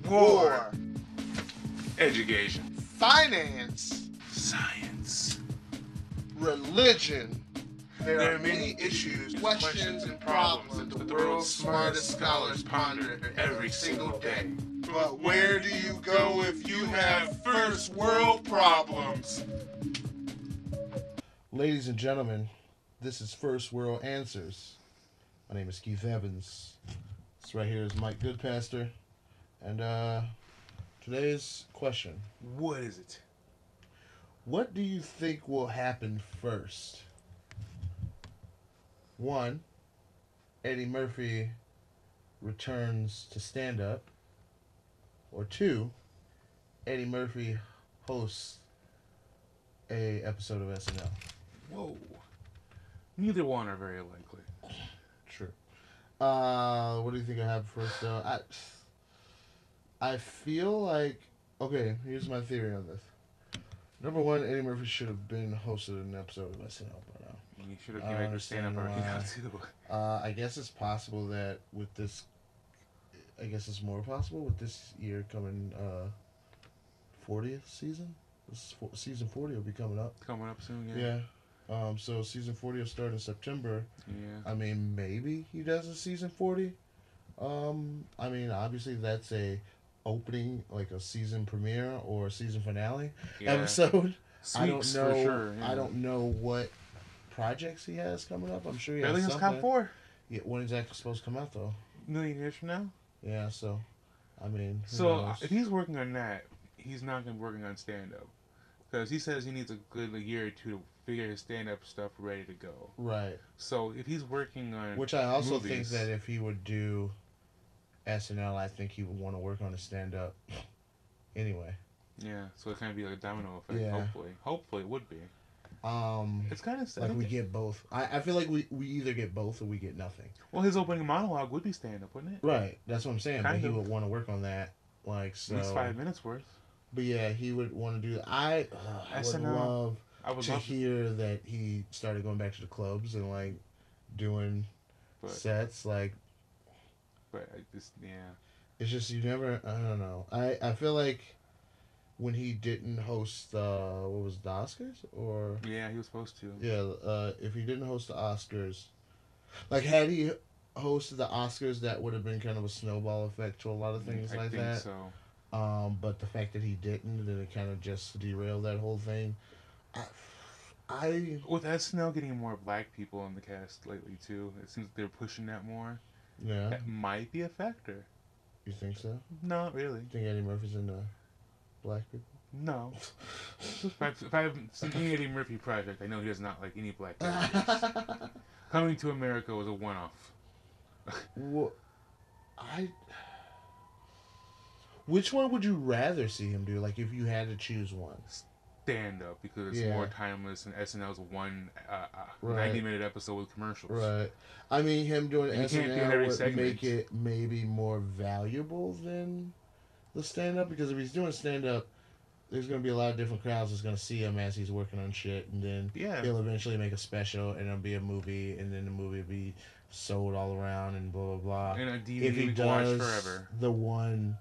war, education, finance, science, religion. There are many issues, questions, and problems that the world's smartest scholars ponder every single day. But where do you go if you have first world problems? Ladies and gentlemen, this is First World Answers. My name is Keith Evans. This right here is Mike Goodpaster. And today's question. What is it? What do you think will happen first? 1. Eddie Murphy returns to stand-up. Or 2. Eddie Murphy hosts a episode of SNL. Whoa. Neither one are very likely. True. What do you think will happen first, though? I feel like... Okay, here's my theory on this. Number 1, Eddie Murphy should have been hosted an episode of SNL by now. You should have given your stand-up already now, too. I guess it's possible that with this... I guess it's more possible with this year coming 40th season? Season 40 will be coming up. Coming up soon, yeah. Yeah. So season 40 will start in September. Yeah. I mean, maybe he does a season 40. I mean, obviously that's a opening, like a season premiere or season finale episode. Sweeps, I don't know. For sure, yeah. I don't know what projects he has coming up. I'm sure he has Everything's something. Cop 4. Yeah, when is that supposed to come out though? A million years from now. Yeah, so I mean, who So knows? if he's working on that, he's not going to be working on stand-up. Because he says he needs a good year or two to figure his stand-up stuff ready to go. Right. So if he's working on Which I also movies, think that if he would do SNL, I think he would want to work on his stand-up anyway. yeah, so it kind of be like a domino effect. Yeah. Hopefully it would be. It's kind of Like we get both. I feel like we either get both or we get nothing. Well, his opening monologue would be stand-up, wouldn't it? Right. That's what I'm saying. Kind but he of. would want to work on that. Like so. At least 5 minutes worth. But yeah, he would want to do that. I would SNL, love to hear that he started going back to the clubs and like doing sets. Like, but I just it's just you never. I don't know. I feel like when he didn't host what was it, the Oscars or yeah, he was supposed to. yeah, if he didn't host the Oscars, like had he hosted the Oscars, that would have been kind of a snowball effect to a lot of things I like think that. So. But the fact that he didn't, then it kind of just derailed that whole thing. I With SNL getting more black people in the cast lately too, it seems like they're pushing that more. Yeah. That might be a factor. You think so? Not really. You think Eddie Murphy's into black people? No. if I've seen any Eddie Murphy project, I know he does not like any black characters. Coming to America was a one-off. Well, which one would you rather see him do? Like, if you had to choose one. Stand up because it's more timeless, and SNL's one 90-minute episode with commercials. Right. I mean, him doing and SNL would make it maybe more valuable than the stand up, because if he's doing stand up, there's going to be a lot of different crowds that's going to see him as he's working on shit, and then he'll eventually make a special, and it'll be a movie, and then the movie will be sold all around, and blah blah blah. And a DVD if he does watch forever. The one-off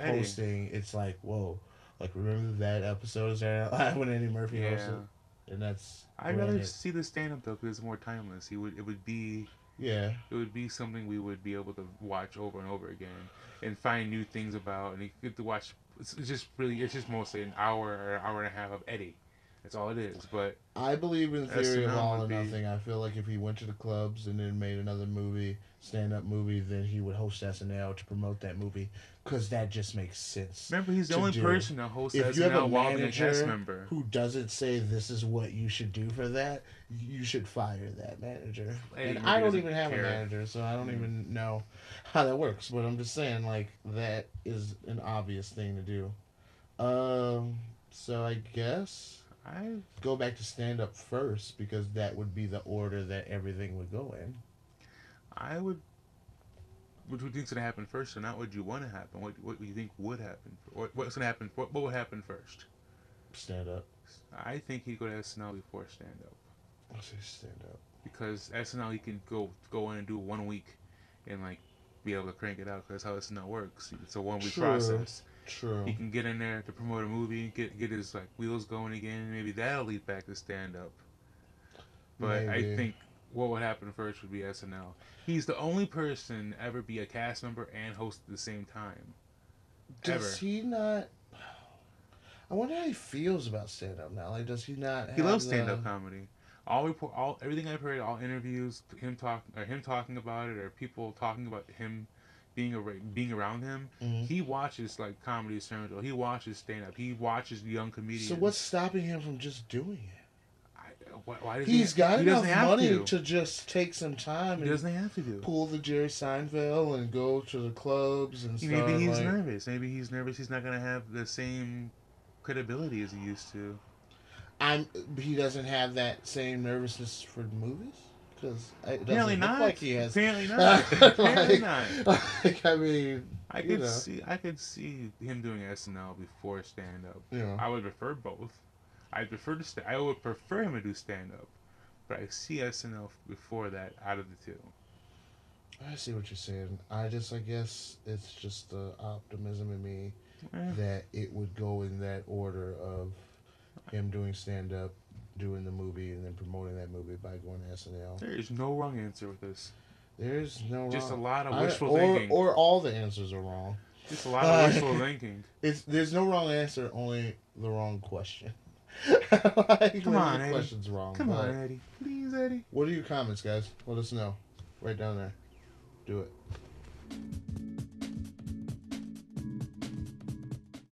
hosting, it's like, whoa, like remember that episode of Saturday Night Live when Eddie Murphy hosted, and that's. I'd rather see the stand up though, because it's more timeless. It would be something we would be able to watch over and over again, and find new things about, and you get to watch. It's just mostly an hour or an hour and a half of Eddie. That's all it is. But I believe in theory of all or nothing. I feel like if he went to the clubs and then made another movie, stand-up movie, then he would host SNL to promote that movie, because that just makes sense. Remember, he's the only person to host if SNL you have a while being a manager cast member who doesn't say this is what you should do for that, you should fire that manager. And I don't even have a manager, so I don't even know how that works. But I'm just saying, like, that is an obvious thing to do. So I guess I go back to stand up first, because that would be the order that everything would go in. I would. What do you think's gonna happen first, or not? What do you want to happen? What do you think would happen? What's gonna happen? What would happen first? Stand up. I think he'd go to SNL before stand up. I'll say stand up. Because SNL, he can go in and do 1 week, and like be able to crank it out because how SNL works. It's a 1 week process. True. He can get in there to promote a movie, get his like wheels going again. Maybe that'll lead back to stand up. But maybe. I think what would happen first would be SNL. He's the only person to ever be a cast member and host at the same time. Does he not? I wonder how he feels about stand up now. Like, does he not? He loves stand up comedy. Everything I've heard, all interviews, him talking about it, or people talking about him being around him. Mm-hmm. He watches like Comedy Central. He watches stand up. He watches young comedians. So what's stopping him from just doing it? Why does He's got enough money to just take some time. He doesn't have to do. Pull the Jerry Seinfeld and go to the clubs and stuff. Maybe he's nervous. Maybe he's nervous. He's not gonna have the same credibility as he used to. He doesn't have that same nervousness for movies. Because it doesn't Apparently look not. like he has. Apparently not. Apparently not. I mean, I could see him doing SNL before stand up. Yeah. I would prefer both. I would prefer him to do stand up, but I see SNL before that out of the two. I see what you're saying. I guess it's just the optimism in me that it would go in that order of him doing stand up, doing the movie, and then promoting that movie by going to SNL. There is no wrong answer with this. There's no just wrong. A lot of wishful thinking. Or all the answers are wrong. Just a lot of wishful thinking. There's no wrong answer, only the wrong question. Come on, Eddie. Question's wrong. Come on, Eddie. Please, Eddie. What are your comments, guys? Let us know. Right down there. Do it.